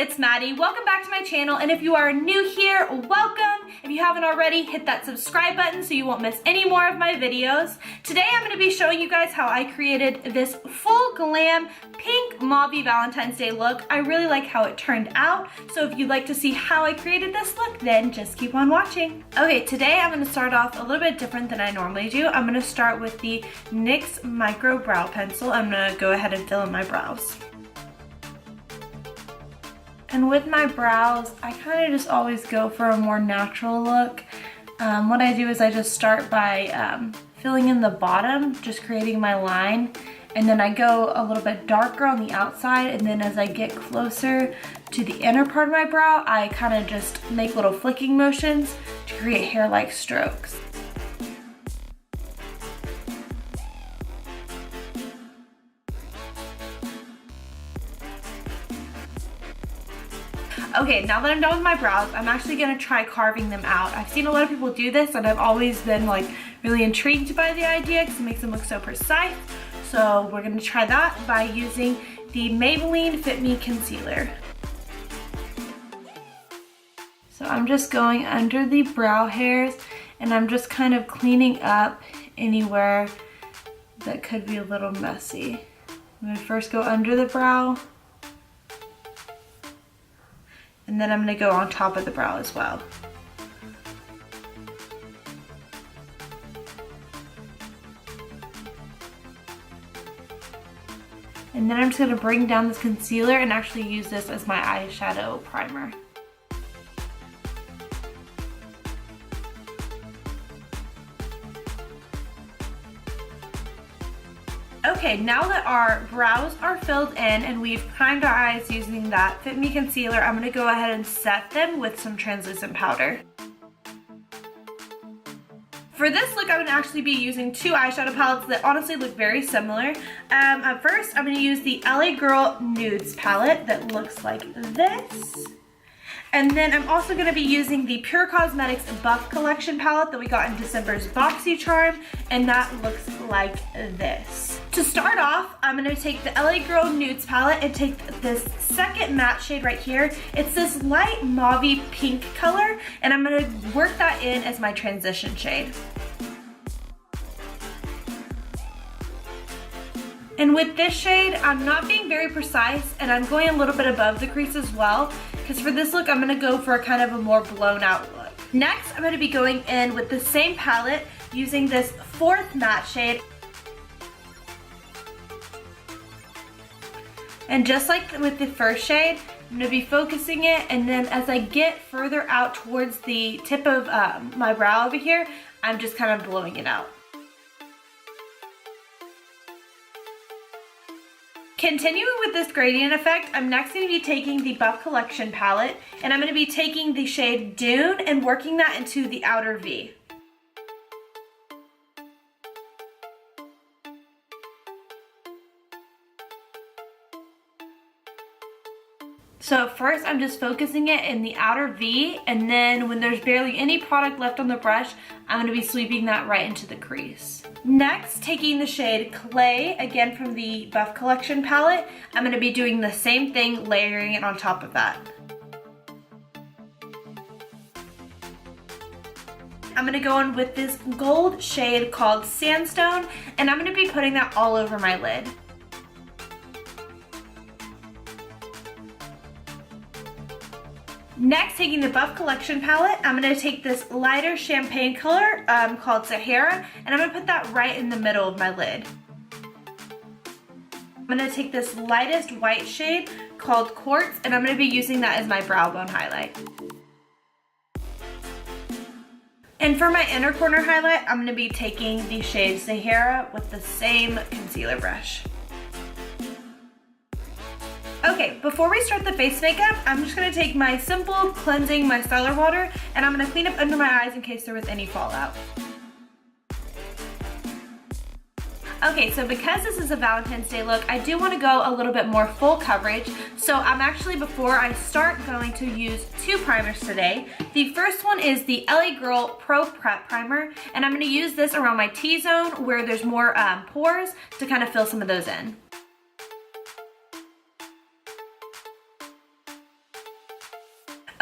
it's Maddie. Welcome back to my channel, and if you are new here, welcome. If you haven't already, hit that subscribe button so you won't miss any more of my videos. Today I'm going to be showing you guys how I created this full glam pink mauvey Valentine's Day look. I really like how it turned out, so if you'd like to see how I created this look, then just keep on watching. Okay, today I'm going to start off a little bit different than I normally do. I'm going to start with the NYX Micro Brow Pencil. I'm going to go ahead and fill in my brows. And with my brows, I kind of just always go for a more natural look. What I do is I just start by filling in the bottom, just creating my line, and then I go a little bit darker on the outside, and then as I get closer to the inner part of my brow, I kind of just make little flicking motions to create hair-like strokes. Okay, now that I'm done with my brows, I'm actually gonna try carving them out. I've seen a lot of people do this, and I've always been like really intrigued by the idea because it makes them look so precise. So we're gonna try that by using the Maybelline Fit Me Concealer. So I'm just going under the brow hairs, and I'm just kind of cleaning up anywhere that could be a little messy. I'm gonna first go under the brow, and then I'm gonna go on top of the brow as well. And then I'm just gonna bring down this concealer and actually use this as my eyeshadow primer. Okay, now that our brows are filled in and we've primed our eyes using that Fit Me concealer, I'm gonna go ahead and set them with some translucent powder. For this look, I'm gonna actually be using two eyeshadow palettes that honestly look very similar. At first, I'm gonna use the LA Girl Nudes palette that looks like this. And then I'm also gonna be using the Pure Cosmetics Buff Collection palette that we got in December's BoxyCharm, and that looks like this. To start off, I'm gonna take the LA Girl Nudes palette and take this second matte shade right here. It's this light mauvey pink color, and I'm gonna work that in as my transition shade. And with this shade, I'm not being very precise, and I'm going a little bit above the crease as well, because for this look, I'm gonna go for a kind of a more blown out look. Next, I'm gonna be going in with the same palette, using this fourth matte shade. And just like with the first shade, I'm gonna be focusing it, and then as I get further out towards the tip of my brow over here, I'm just kind of blowing it out. Continuing with this gradient effect, I'm next going to be taking the Buff Collection palette, and I'm going to be taking the shade Dune and working that into the outer V. So first I'm just focusing it in the outer V, and then when there's barely any product left on the brush, I'm going to be sweeping that right into the crease. Next, taking the shade Clay, again from the Buff Collection palette, I'm going to be doing the same thing, layering it on top of that. I'm going to go in with this gold shade called Sandstone, and I'm going to be putting that all over my lid. Next, taking the Buff Collection palette, I'm going to take this lighter champagne color called Sahara, and I'm going to put that right in the middle of my lid. I'm going to take this lightest white shade called Quartz, and I'm going to be using that as my brow bone highlight. And for my inner corner highlight, I'm going to be taking the shade Sahara with the same concealer brush. Okay, before we start the face makeup, I'm just gonna take my simple cleansing micellar water, and I'm gonna clean up under my eyes in case there was any fallout. Okay, so because this is a Valentine's Day look, I do want to go a little bit more full coverage. So I'm actually, before I start, going to use two primers today. The first one is the LA Girl Pro Prep Primer, and I'm going to use this around my T-zone where there's more pores to kind of fill some of those in.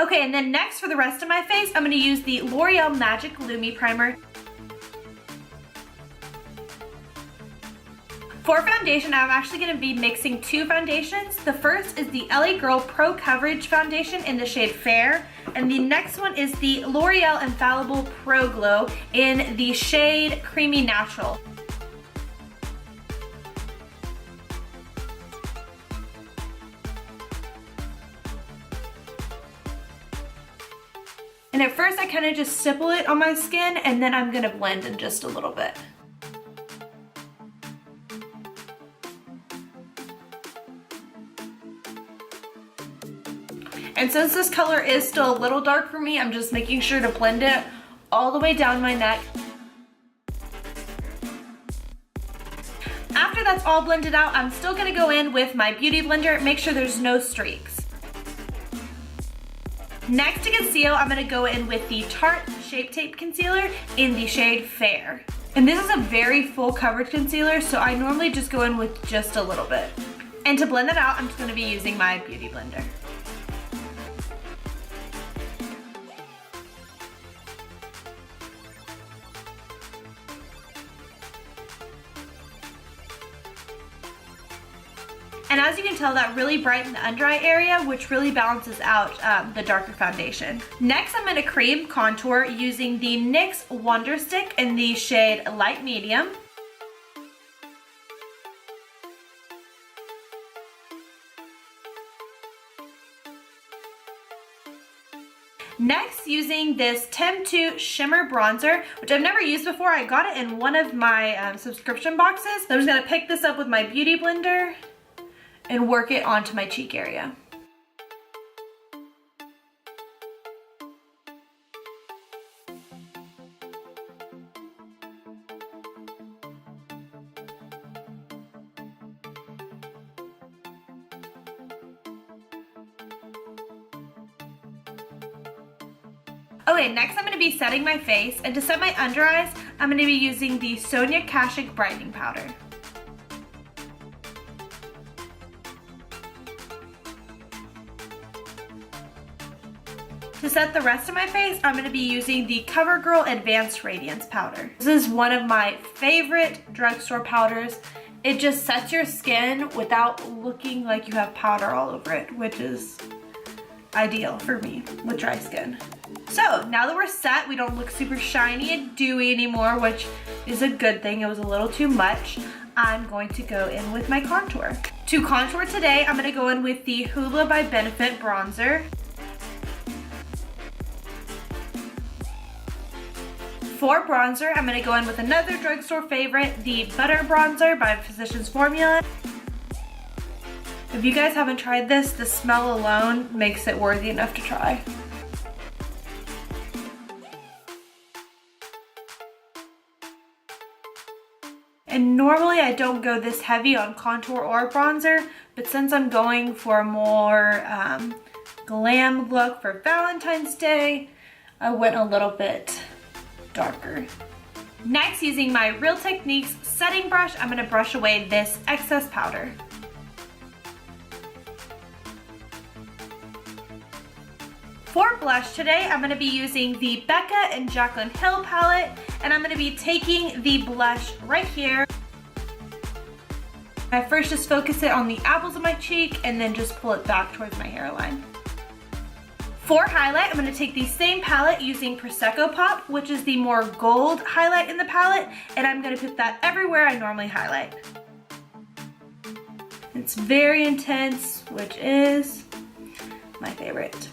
Okay, and then next for the rest of my face, I'm gonna use the L'Oreal Magic Lumi Primer. For foundation, I'm actually gonna be mixing two foundations. The first is the LA Girl Pro Coverage Foundation in the shade Fair, and the next one is the L'Oreal Infallible Pro Glow in the shade Creamy Natural. And at first I kind of just stipple it on my skin, and then I'm gonna blend in just a little bit. And since this color is still a little dark for me, I'm just making sure to blend it all the way down my neck. After that's all blended out, I'm still gonna go in with my Beauty Blender, make sure there's no streaks. Next to conceal, I'm gonna go in with the Tarte Shape Tape Concealer in the shade Fair. And this is a very full coverage concealer, so I normally just go in with just a little bit. And to blend that out, I'm just gonna be using my Beauty Blender. And as you can tell, that really brightened the under eye area, which really balances out the darker foundation. Next, I'm gonna cream contour using the NYX Wonder Stick in the shade Light Medium. Next, using this Tim2 Shimmer Bronzer, which I've never used before. I got it in one of my subscription boxes. So I'm just gonna pick this up with my Beauty Blender and work it onto my cheek area. Okay, next I'm going to be setting my face, and to set my under eyes, I'm going to be using the Sonia Kashuk Brightening Powder. To set the rest of my face, I'm going to be using the CoverGirl Advanced Radiance Powder. This is one of my favorite drugstore powders. It just sets your skin without looking like you have powder all over it, which is ideal for me with dry skin. So now that we're set, we don't look super shiny and dewy anymore, which is a good thing. It was a little too much. I'm going to go in with my contour. To contour today, I'm going to go in with the Hoola by Benefit Bronzer. For bronzer, I'm going to go in with another drugstore favorite, the Butter Bronzer by Physicians Formula. If you guys haven't tried this, the smell alone makes it worthy enough to try. And normally I don't go this heavy on contour or bronzer, but since I'm going for a more glam look for Valentine's Day, I went a little bit darker. Next, using my Real Techniques setting brush, I'm going to brush away this excess powder. For blush today, I'm going to be using the Becca and Jaclyn Hill palette, and I'm going to be taking the blush right here. I first just focus it on the apples of my cheek and then just pull it back towards my hairline. For highlight, I'm going to take the same palette using Prosecco Pop, which is the more gold highlight in the palette, and I'm going to put that everywhere I normally highlight. It's very intense, which is my favorite.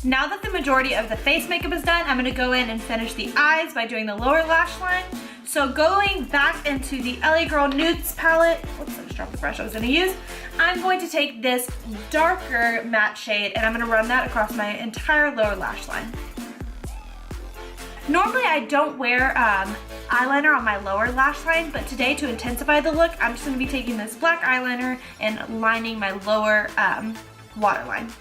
Now that the majority of the face makeup is done, I'm going to go in and finish the eyes by doing the lower lash line. So going back into the LA Girl Nudes palette, whoops, I just dropped the brush I was going to use. I'm going to take this darker matte shade and I'm going to run that across my entire lower lash line. Normally I don't wear eyeliner on my lower lash line, but today to intensify the look, I'm just going to be taking this black eyeliner and lining my lower waterline.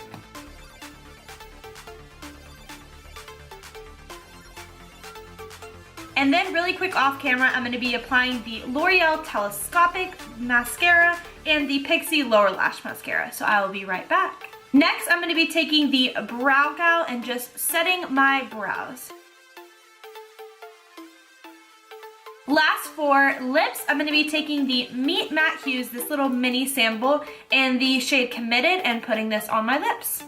And then really quick off camera, I'm going to be applying the L'Oreal Telescopic Mascara and the Pixie Lower Lash Mascara. So I will be right back. Next, I'm going to be taking the Brow Gel and just setting my brows. Last for lips, I'm going to be taking the Meet Matte Hues, this little mini sample, in the shade Committed, and putting this on my lips.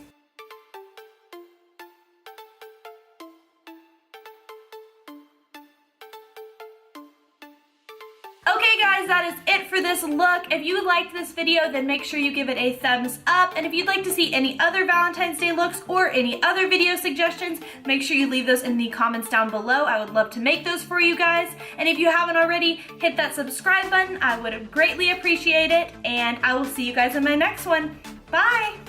Okay guys, that is it for this look. If you liked this video, then make sure you give it a thumbs up. And if you'd like to see any other Valentine's Day looks or any other video suggestions, make sure you leave those in the comments down below. I would love to make those for you guys. And if you haven't already, hit that subscribe button. I would greatly appreciate it. And I will see you guys in my next one. Bye!